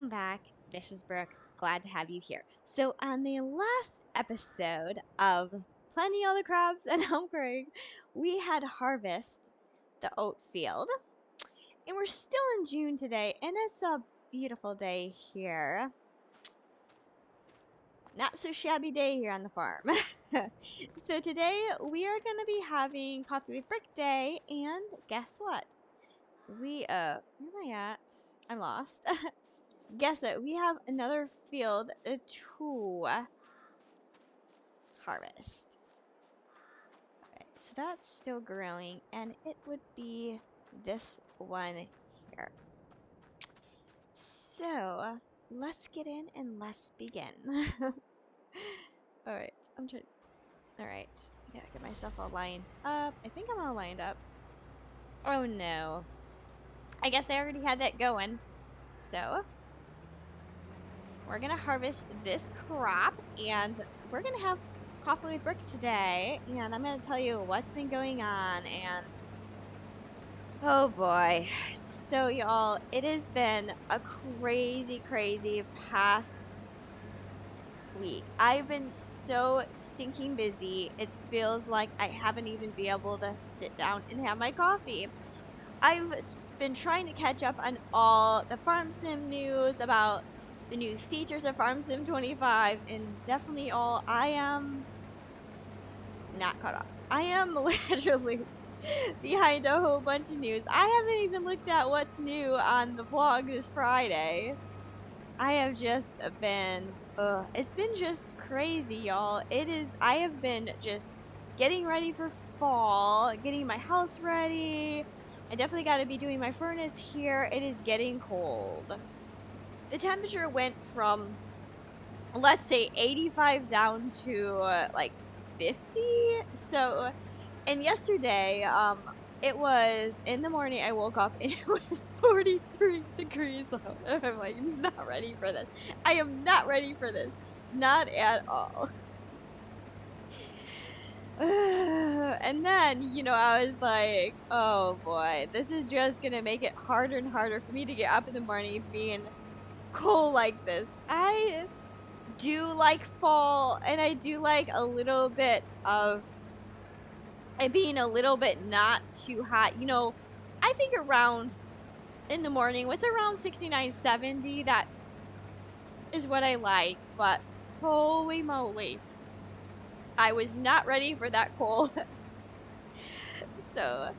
back. This is Brooke. Glad to have you here. So, on the last episode of Planting All the Crops and Home Growing, we had harvest the oat field, and we're still in June today, and it's a beautiful day here. Not so shabby day here on the farm. So today we are going to be having coffee with Brick Day, and guess what? Where am I at? I'm lost. Guess it. We have another field to harvest. Okay, so that's still growing, and it would be this one here. So let's get in and let's begin. All right, I'm trying. All right, I gotta get myself all lined up. I think I'm all lined up. Oh no, I guess I already had that going. So we're gonna harvest this crop, and we're gonna have coffee with Brook today, and I'm gonna tell you what's been going on. And oh boy, so y'all, it has been a crazy past week. I've been so stinking busy, it feels like I haven't even been able to sit down and have my coffee. I've been trying to catch up on all the Farm Sim news about the new features of Farm Sim 25, and definitely all I am not caught up. I am literally behind a whole bunch of news. I haven't even looked at what's new on the blog this Friday. I have just been, it's been just crazy, y'all. I have been just getting ready for fall, getting my house ready. I definitely got to be doing my furnace here. It is getting cold. The temperature went from, let's say, 85 down to like 50. So, and yesterday, it was in the morning. I woke up and it was 43 degrees out. I'm like, not ready for this. I am not ready for this. Not at all. And then, I was like, oh boy, this is just gonna make it harder and harder for me to get up in the morning being cold like this. I do like fall, and I do like a little bit of it being a little bit not too hot. I think around in the morning with around 69, 70, that is what I like. But holy moly, I was not ready for that cold. So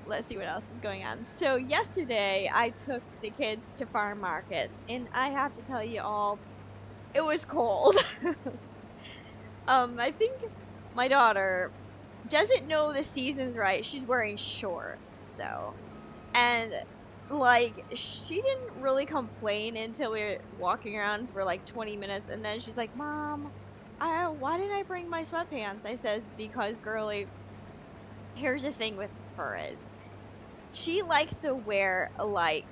let's see what else is going on. So yesterday I took the kids to farm market, and I have to tell you all, it was cold. I think my daughter doesn't know the seasons right. She's wearing shorts, so. And like she didn't really complain until we were walking around for like 20 minutes, and then she's like, "Mom, why didn't I bring my sweatpants?" I says, "Because girly, here's the thing with her is she likes to wear like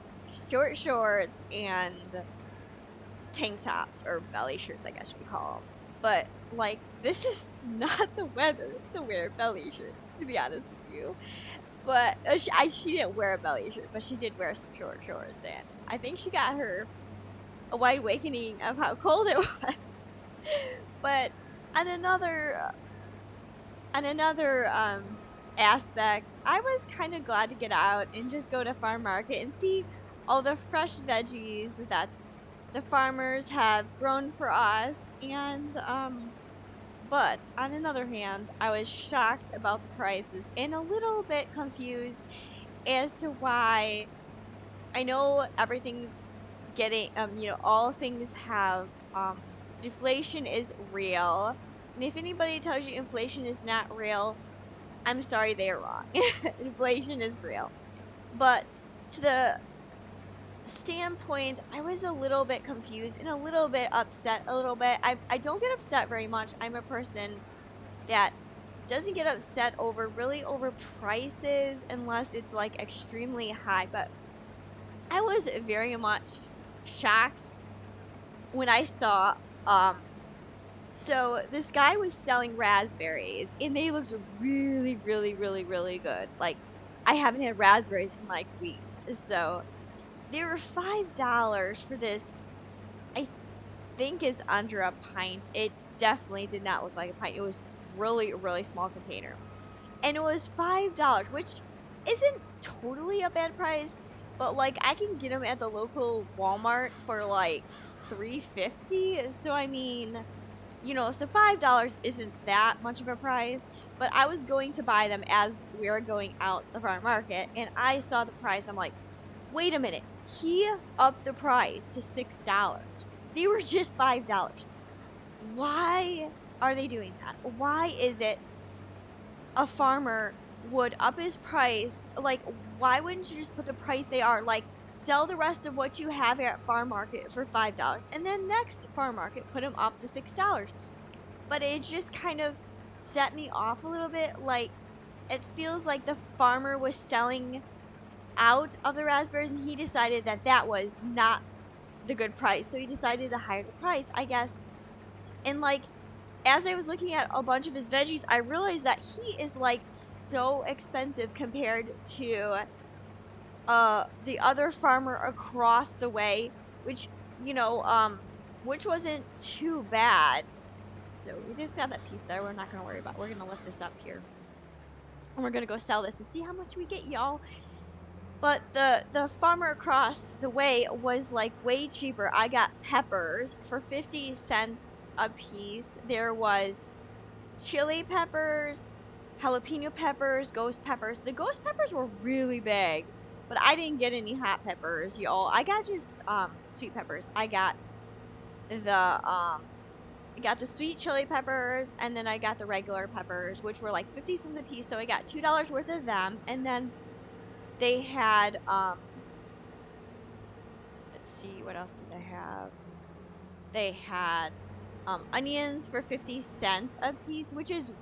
short shorts and tank tops, or belly shirts, I guess we call them. But like this is not the weather to wear belly shirts, to be honest with you." But she didn't wear a belly shirt, but she did wear some short shorts, and I think she got a wide awakening of how cold it was. But on another aspect, I was kind of glad to get out and just go to farm market and see all the fresh veggies that the farmers have grown for us. And but on another hand, I was shocked about the prices and a little bit confused as to why. I know everything's getting, all things have, inflation is real. And if anybody tells you inflation is not real, I'm sorry, they are wrong. Inflation is real. But to the standpoint, I was a little bit confused and a little bit upset a little bit. I don't get upset very much. I'm a person that doesn't get upset over prices unless it's like extremely high. But I was very much shocked when I saw so this guy was selling raspberries, and they looked really good. Like I haven't had raspberries in like weeks. So they were $5 for this I think is under a pint. It definitely did not look like a pint. It was really, really small container. And it was $5, which isn't totally a bad price, but like I can get them at the local Walmart for like 3.50. So I mean, so $5 isn't that much of a price, but I was going to buy them as we were going out the farm market, and I saw the price. I'm like, wait a minute, he upped the price to $6. They were just $5. Why are they doing that? Why is it a farmer would up his price? Like, why wouldn't you just put the price they are? Like, sell the rest of what you have at farm market for $5, and then next farm market put them up to $6. But it just kind of set me off a little bit. Like, it feels like the farmer was selling out of the raspberries, and he decided that that was not the good price. So he decided to higher the price, I guess. And like, as I was looking at a bunch of his veggies, I realized that he is like so expensive compared to the other farmer across the way, which, which wasn't too bad. So we just got that piece there. We're not gonna worry about. We're gonna lift this up here, and we're gonna go sell this and see how much we get, y'all. But the farmer across the way was like way cheaper. I got peppers for 50 cents a piece. There was chili peppers, jalapeno peppers, ghost peppers. The ghost peppers were really big, but I didn't get any hot peppers, y'all. I got just sweet peppers. I got the sweet chili peppers, and then I got the regular peppers, which were like 50 cents a piece. So I got $2 worth of them, and then they had let's see, what else did they have? They had onions for 50 cents a piece, which is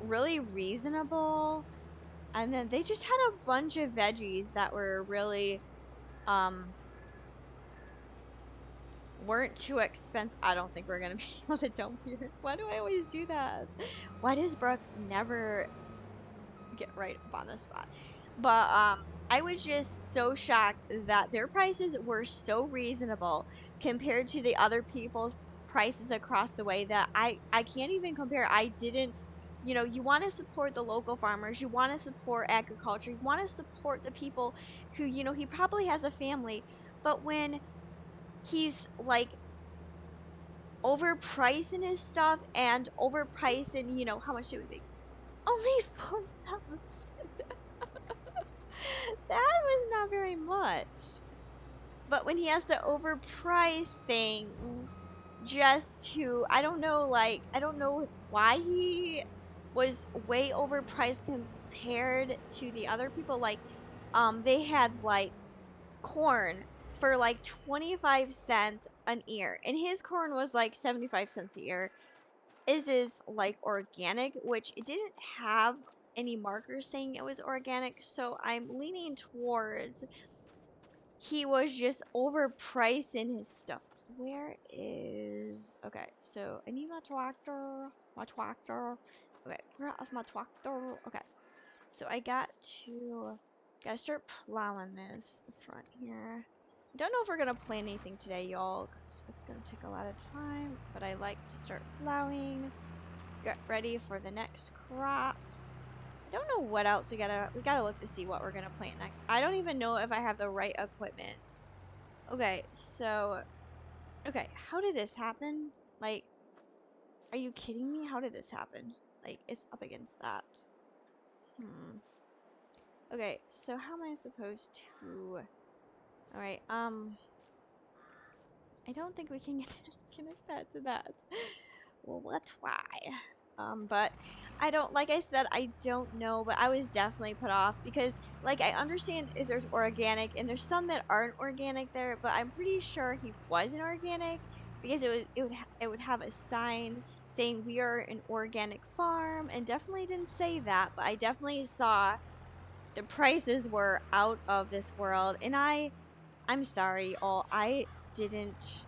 really reasonable. And then they just had a bunch of veggies that were really um weren't too expensive. I don't think we're gonna be able to dump here. Why do I always do that? Why does Brooke never get right up on the spot? But I was just so shocked that their prices were so reasonable compared to the other people's prices across the way that I can't even compare. I didn't, you want to support the local farmers, you want to support agriculture, you want to support the people who, he probably has a family, but when he's like overpricing his stuff and overpricing, how much it would be. Only 4,000. That was not very much. But when he has to overprice things just to, I don't know, like, I don't know why he was way overpriced compared to the other people. Like, they had like corn for like 25 cents an ear, and his corn was like 75 cents a ear. Is like organic, which it didn't have any markers saying it was organic, so I'm leaning towards he was just overpricing his stuff. Where is, okay, so I need my tractor. Okay, where is my tractor? Okay, so I gotta start plowing this the front here. I don't know if we're gonna plant anything today, y'all, because it's gonna take a lot of time, but I like to start plowing, get ready for the next crop. I don't know what else we gotta look to see what we're gonna plant next. I don't even know if I have the right equipment. Okay, so okay, how did this happen? Like, are you kidding me? How did this happen? Like, it's up against that. Hmm. Okay, so how am I supposed to? All right, I don't think we can connect that to that. Well, let's try. But I don't, like I said, I don't know, but I was definitely put off because, like, I understand if there's organic and there's some that aren't organic there, but I'm pretty sure he wasn't organic because it would have a sign saying we are an organic farm, and definitely didn't say that, but I definitely saw the prices were out of this world, and I'm sorry, all I didn't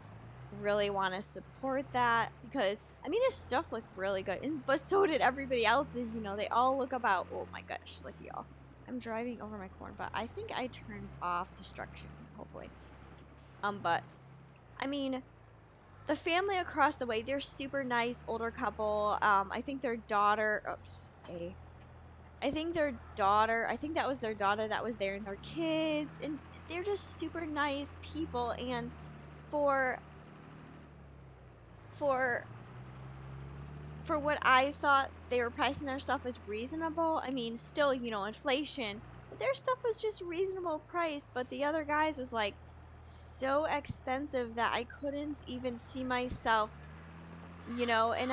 really want to support that because I mean his stuff looked really good, but so did everybody else's. They all look about. Oh my gosh, look y'all! I'm driving over my corn, but I think I turned off destruction. Hopefully, but I mean the family across the way, they're super nice older couple. I think their daughter, oops, I think their daughter, I think that was their daughter that was there and their kids, and they're just super nice people. And for for for what I thought they were pricing their stuff as reasonable. I mean, still, inflation, but their stuff was just reasonable price. But the other guys was like so expensive that I couldn't even see myself, and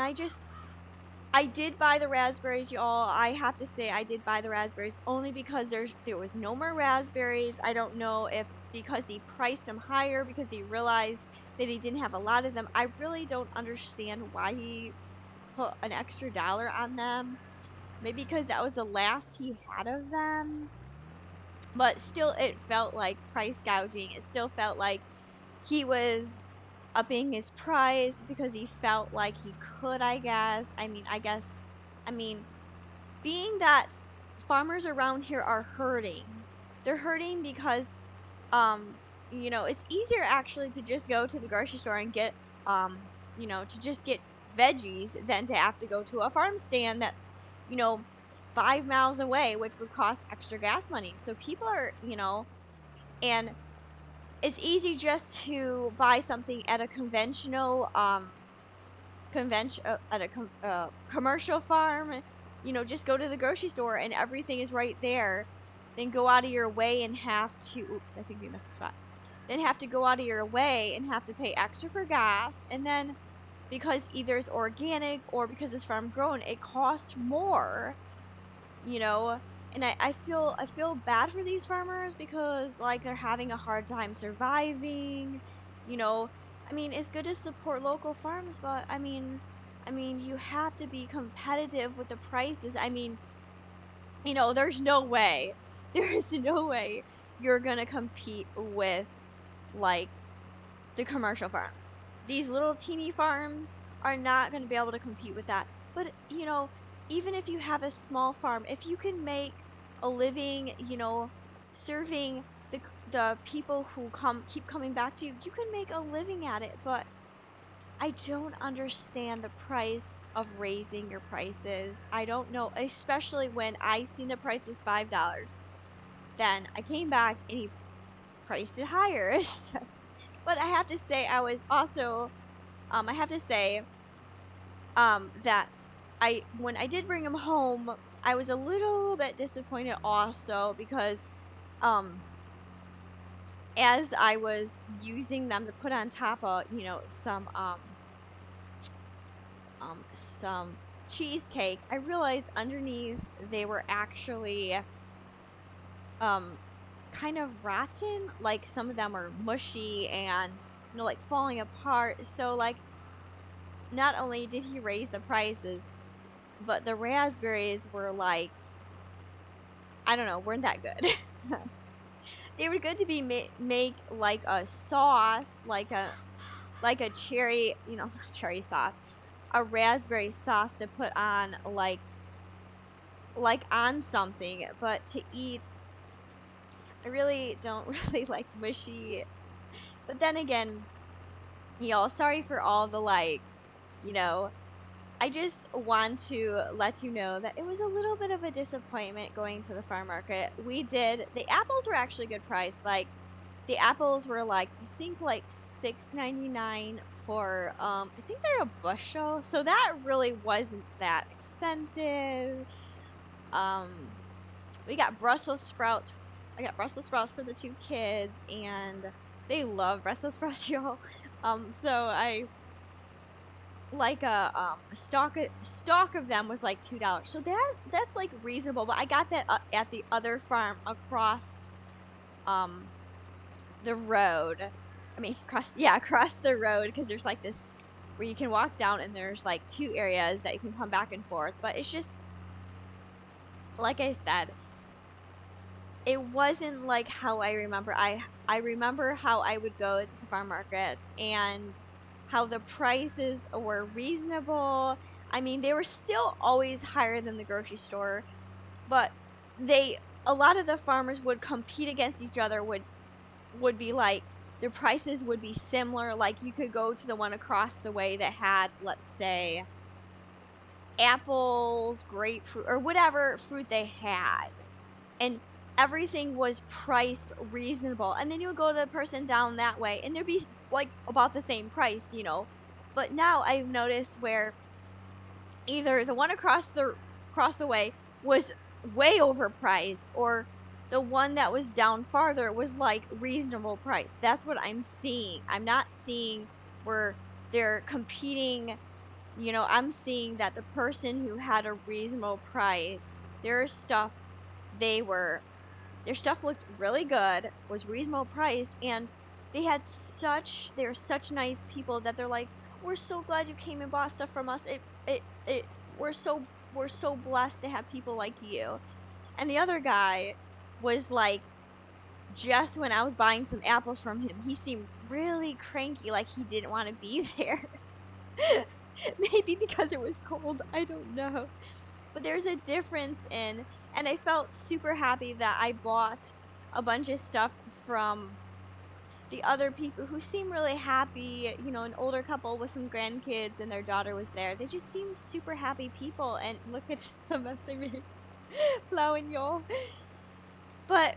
I did buy the raspberries, y'all. I have to say I did buy the raspberries only because there was no more raspberries. I don't know if because he priced them higher because he realized that he didn't have a lot of them. I really don't understand why he put an extra dollar on them. Maybe because that was the last he had of them. But still, it felt like price gouging. It still felt like he was upping his price because he felt like he could, I guess. I mean, being that farmers around here are hurting. They're hurting because, um, it's easier actually to just go to the grocery store and get, to just get veggies than to have to go to a farm stand that's, you know, 5 miles away, which would cost extra gas money. So people are, and it's easy just to buy something at a commercial farm. Just go to the grocery store and everything is right there. Then go out of your way and have to, oops, I think we missed a spot. Then have to go out of your way and have to pay extra for gas. And then because either it's organic or because it's farm grown, it costs more, you know. And I feel bad for these farmers because like they're having a hard time surviving, you know. I mean, it's good to support local farms, but I mean, you have to be competitive with the prices. I mean, there's no way, there's no way you're gonna compete with like the commercial farms. These little teeny farms are not going to be able to compete with that. But, even if you have a small farm, if you can make a living, serving the people who keep coming back to you, you can make a living at it. But I don't understand the price of raising your prices. I don't know, especially when I seen the price was $5. Then I came back and he priced it higher. But I have to say, I have to say, that when I did bring them home, I was a little bit disappointed also because, as I was using them to put on top of, some cheesecake, I realized underneath they were actually, um, kind of rotten. Like some of them are mushy and, like falling apart. So, like, not only did he raise the prices, but the raspberries were like, I don't know, weren't that good. They were good to be make like a sauce, like a cherry, not cherry sauce, a raspberry sauce to put on like on something, but to eat, I really don't really like mushy. But then again, y'all, sorry for all the you know, I just want to let you know that it was a little bit of a disappointment going to the farm market. The apples were actually good price. Like the apples were like I think like $6.99 for I think they're a bushel. So that really wasn't that expensive. Um we got Brussels sprouts. I got Brussels sprouts for the two kids and they love Brussels sprouts, y'all. So I like a stalk of them was like $2. So that's like reasonable, but I got that at the other farm across um the road. I mean, across the road because there's like this where you can walk down and there's like two areas that you can come back and forth, but it's just like I said, it wasn't like how I remember. I remember how I would go to the farm market and how the prices were reasonable. I mean, they were still always higher than the grocery store, but a lot of the farmers would compete against each other, would be like the prices would be similar. Like you could go to the one across the way that had, let's say, apples, grapefruit, or whatever fruit they had, and everything was priced reasonable. And then you would go to the person down that way, and there'd be like about the same price, you know. But now I've noticed where either the one across the way was way overpriced, or the one that was down farther was like reasonable price. That's what I'm seeing. I'm not seeing where they're competing. You know, I'm seeing that the person who had a reasonable price, their stuff, they were their stuff looked really good, was reasonable priced, and they're such nice people that they're like, "We're so glad you came and bought stuff from us. It we're so blessed to have people like you." And the other guy was like, just when I was buying some apples from him, he seemed really cranky, like he didn't want to be there. Maybe because it was cold, I don't know. But there's a difference in, and I felt super happy that I bought a bunch of stuff from the other people who seem really happy, you know, an older couple with some grandkids and their daughter was there. They just seem super happy people, and look at the mess they made. Plowing y'all. But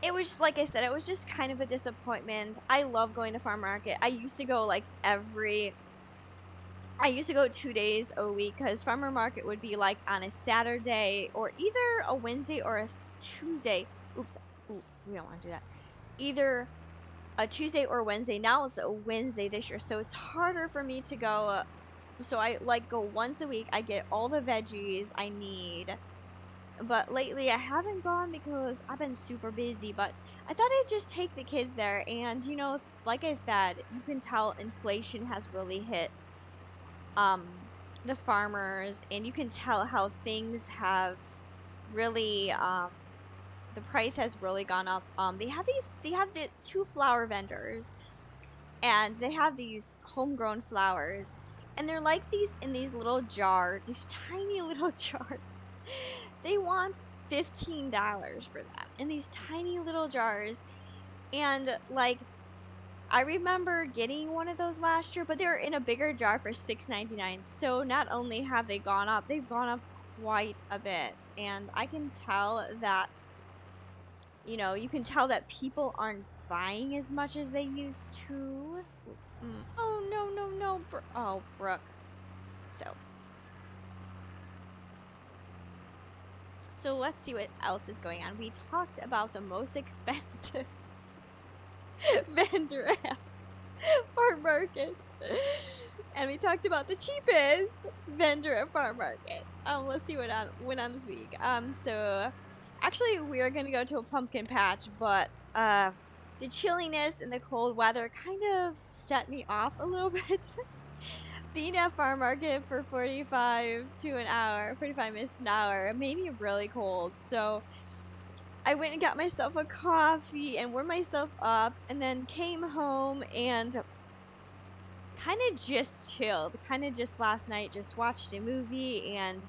it was, like I said, it was just kind of a disappointment. I love going to farm market. I used to go 2 days a week, because farmer market would be like on a Saturday or either a Wednesday or a Tuesday. Oops. Ooh, we don't want to do that. Either a Tuesday or Wednesday. Now it's a Wednesday this year, so it's harder for me to go. So I go once a week. I get all the veggies I need. But lately I haven't gone because I've been super busy. But I thought I'd just take the kids there. And, you know, like I said, you can tell inflation has really hit um the farmers, and you can tell how things have really the price has really gone up. They have the two flower vendors, and they have these homegrown flowers, and they're like these in these little jars, these tiny little jars. They want $15 for them in these tiny little jars. And like, I remember getting one of those last year, but they're in a bigger jar for $6.99. So not only have they gone up, they've gone up quite a bit. And I can tell that, you know, you can tell that people aren't buying as much as they used to. Oh, no, no, no. Oh, Brooke. So let's see what else is going on. We talked about the most expensive vendor at farm market. And we talked about the cheapest vendor at farm market. Let's see what went on this week. So actually we are gonna go to a pumpkin patch, but the chilliness and the cold weather kind of set me off a little bit. Being at farm market for 45 minutes to an hour made me really cold. So I went and got myself a coffee and warmed myself up, and then came home and kind of just chilled. Kind of just last night, just watched a movie, and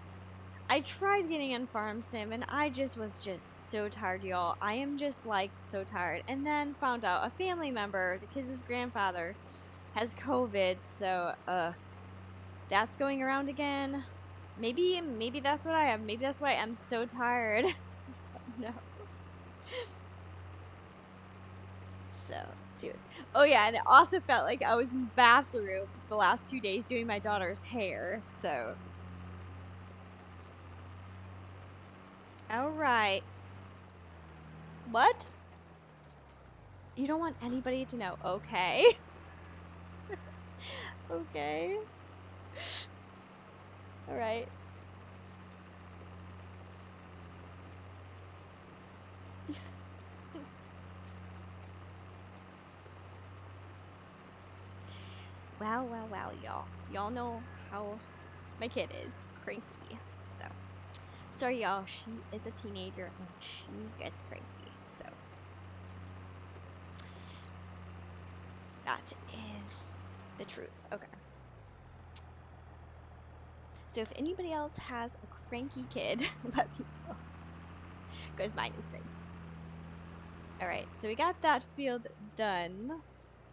I tried getting on Farm Sim, and I just was just so tired, y'all. I am just like so tired. And then found out a family member, the kids' grandfather, has COVID, so that's going around again. Maybe that's what I have. Maybe that's why I'm so tired. No. So, serious. Oh yeah, and it also felt like I was in the bathroom the last 2 days doing my daughter's hair. So, all right. What? You don't want anybody to know? Okay. Okay. All right. Well, y'all. Y'all know how my kid is cranky. So, sorry, y'all. She is a teenager and she gets cranky. So, that is the truth. Okay. So, if anybody else has a cranky kid, let me know. Because mine is cranky. Alright, so we got that field done.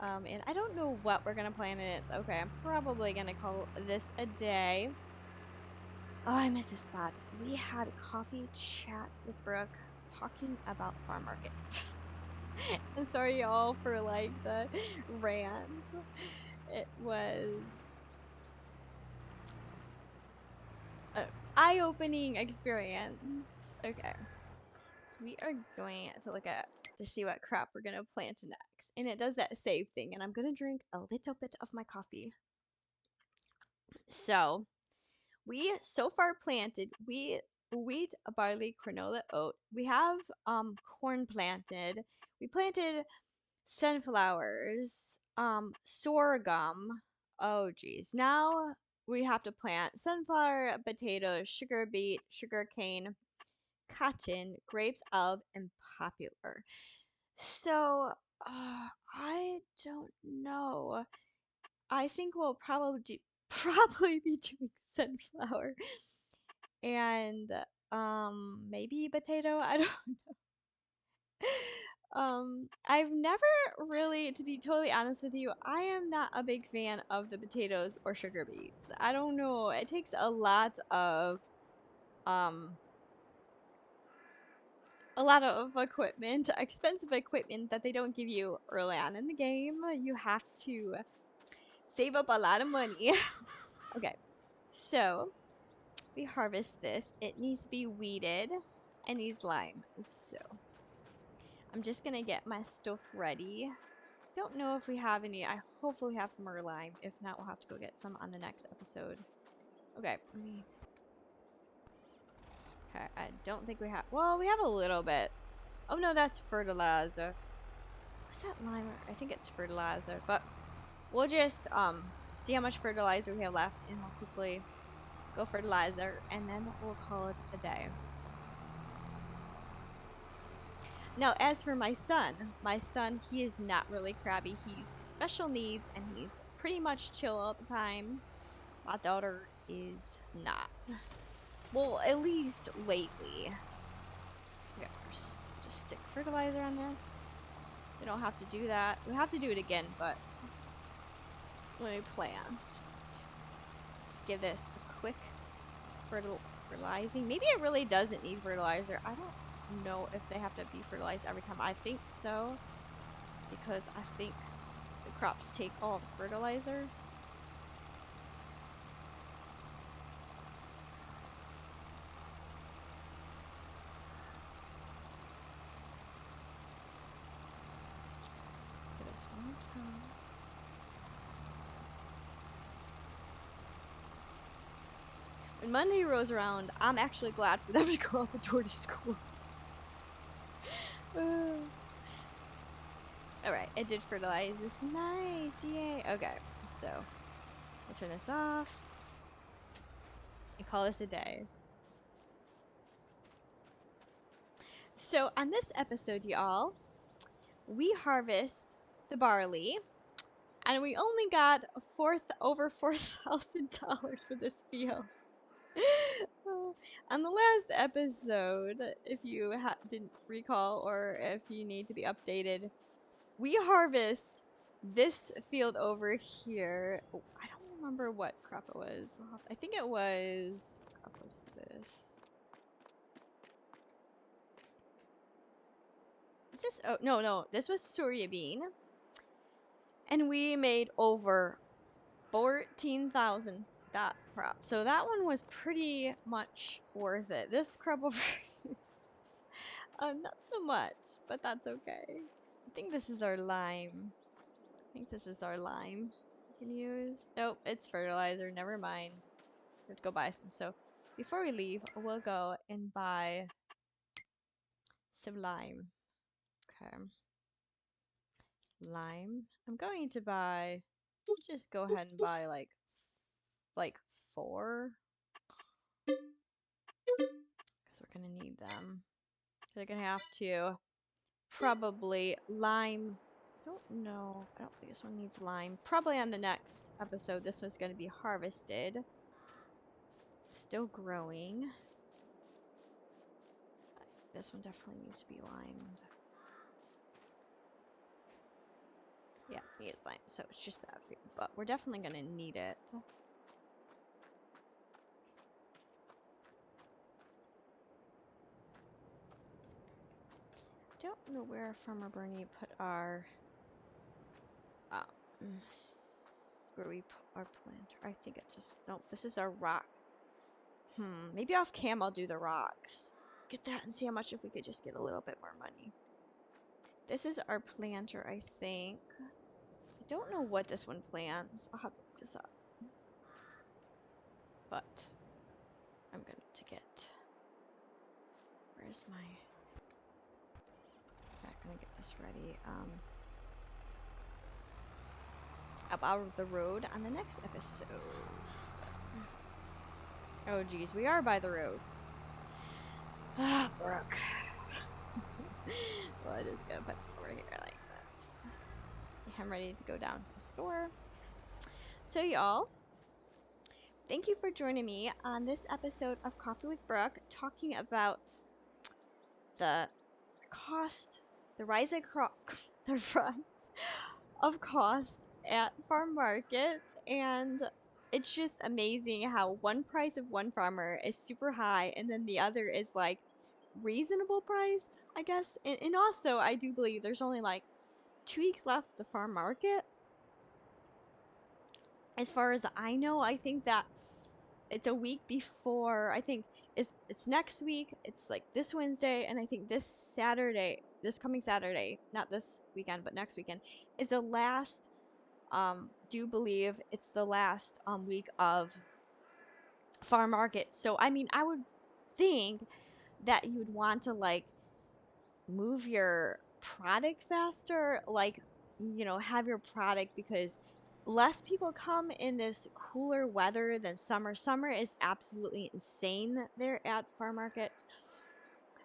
And I don't know what we're gonna plant in it. Okay, I'm probably gonna call this a day. Oh, I miss a spot. We had a coffee chat with Brooke talking about farm market. And sorry y'all for like the rant. It was an eye-opening experience. Okay. We are going to look at to see what crop we're gonna plant next. And it does that save thing, and I'm gonna drink a little bit of my coffee. So we so far planted wheat, barley, canola, oat. We have corn planted. We planted sunflowers, sorghum. Oh geez. Now we have to plant sunflower, potatoes, sugar beet, sugar cane, cotton, grapes, olive, and popular. So, I don't know. I think we'll probably be doing sunflower and maybe potato. I don't I've never really, to be totally honest with you, I am not a big fan of the potatoes or sugar beets. I don't know. It takes um a lot of equipment, expensive equipment that they don't give you early on in the game. You have to save up a lot of money. Okay, so we harvest this. It needs to be weeded. It needs lime. So I'm just gonna get my stuff ready. Don't know if we have any. I hopefully have some more lime. If not, we'll have to go get some on the next episode. Okay, let me. Okay, I don't think we have. Well, we have a little bit. Oh no, that's fertilizer. What's that lime? I think it's fertilizer, but we'll just see how much fertilizer we have left, and we'll quickly go fertilizer, and then we'll call it a day. Now, as for my son, he is not really crabby. He's special needs, and he's pretty much chill all the time. My daughter is not. Well, at least lately. Okay, just stick fertilizer on this. We don't have to do that. We have to do it again, but let me plant. Just give this a quick fertilizing. Maybe it really doesn't need fertilizer. I don't know if they have to be fertilized every time. I think so, because I think the crops take all the fertilizer. Give this one time. When Monday rolls around, I'm actually glad for them to go out the door to school. Alright, it did fertilize this. Nice, yay. Okay, so I'll turn this off and call this a day. So on this episode, y'all, we harvest the barley, and we only got over $4,000 for this field. On the last episode, if you didn't recall or if you need to be updated, we harvest this field over here. Oh, I don't remember what crop it was. I think it was. What crop was this? Is this? Oh no, this was soybean, and we made over 14,000 that crop. So that one was pretty much worth it. This crop over here, not so much, but that's okay. I think this is our lime. We can use. Nope, it's fertilizer. Never mind. We have to go buy some. So before we leave, we'll go and buy some lime. Okay. Lime. I'm going to buy. Just go ahead and buy like 4. Because we're gonna need them. They're gonna have to probably lime. I don't know. I don't think this one needs lime. Probably on the next episode, this one's gonna be harvested. Still growing. This one definitely needs to be limed. need lime, so it's just that food. But we're definitely gonna need it. Don't know where Farmer Bernie put our where we put our planter. I think it's just no. This is our rock. Maybe off cam I'll do the rocks. Get that and see how much if we could just get a little bit more money. This is our planter, I think. I don't know what this one plants. I'll have to look this up. But I'm going to get. Where's my? I'm gonna get this ready. Up out of the road on the next episode. Oh geez, we are by the road. Ah, Brook. Well, I just gotta put it over here like this. I'm ready to go down to the store. So y'all, thank you for joining me on this episode of Coffee with Brook, talking about the cost, the rise of cost at farm markets, and it's just amazing how one price of one farmer is super high and then the other is like reasonable priced, I guess. And also I do believe there's only like 2 weeks left the farm market. As far as I know, I think that it's a week before. I think it's next week. It's like this Wednesday, and I think this coming Saturday, not this weekend, but next weekend, is the last. Do believe it's the last week of farm market. So I mean, I would think that you'd want to like move your product faster, like have your product, because less people come in this cooler weather than summer. Summer is absolutely insane there at farm market.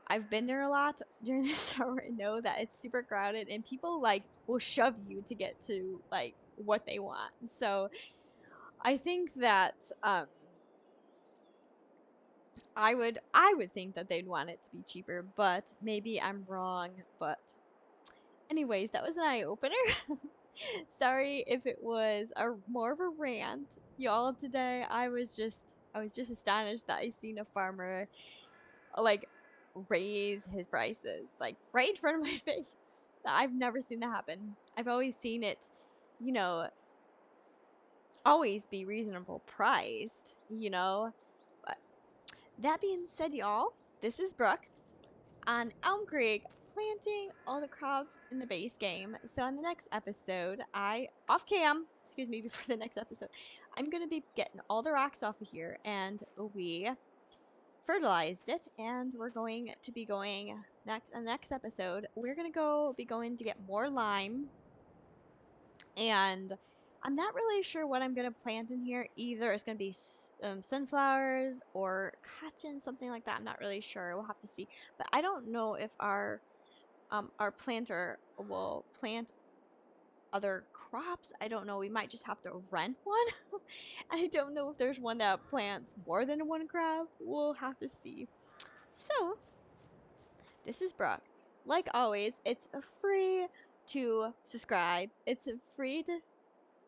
I've been there a lot during the summer and know that it's super crowded and people like will shove you to get to like what they want. So I think that I would think that they'd want it to be cheaper, but maybe I'm wrong. But anyways, that was an eye opener. Sorry if it was more of a rant, y'all. Today I was just astonished that I seen a farmer like raise his prices like right in front of my face. I've never seen that happen. I've always seen it, you know, always be reasonable priced, But that being said, y'all, this is Brooke on Elm Creek planting all the crops in the base game. So on the next episode, off cam, excuse me, before the next episode, I'm going to be getting all the rocks off of here, and we fertilized it, and we're going to be going next episode. We're going to be going to get more lime, and I'm not really sure what I'm going to plant in here. Either it's going to be sunflowers or cotton, something like that. I'm not really sure. We'll have to see. But I don't know if our planter will plant other crops. I don't know. We might just have to rent one. I don't know if there's one that plants more than one crop. We'll have to see. So, this is Brook. Like always, it's free to subscribe. It's free to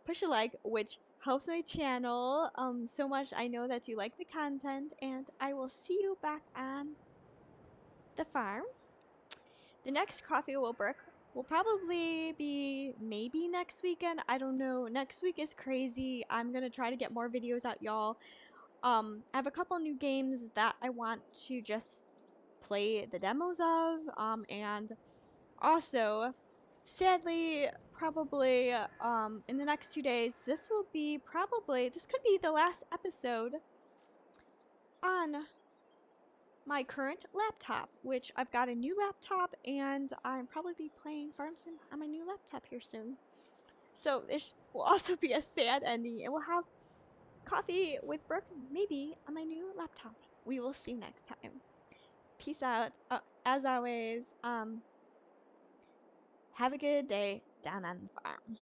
push a like, which helps my channel so much. I know that you like the content, and I will see you back on the farm. The next coffee will Brook will probably be maybe next weekend. I don't know. Next week is crazy. I'm gonna try to get more videos out, y'all. I have a couple new games that I want to just play the demos of. And also, sadly, probably in the next 2 days, this could be the last episode on my current laptop, which I've got a new laptop, and I'll probably be playing Farm Sim on my new laptop here soon. So this will also be a sad ending, and we'll have coffee with Brook maybe on my new laptop. We will see next time. Peace out. As always, have a good day down on the farm.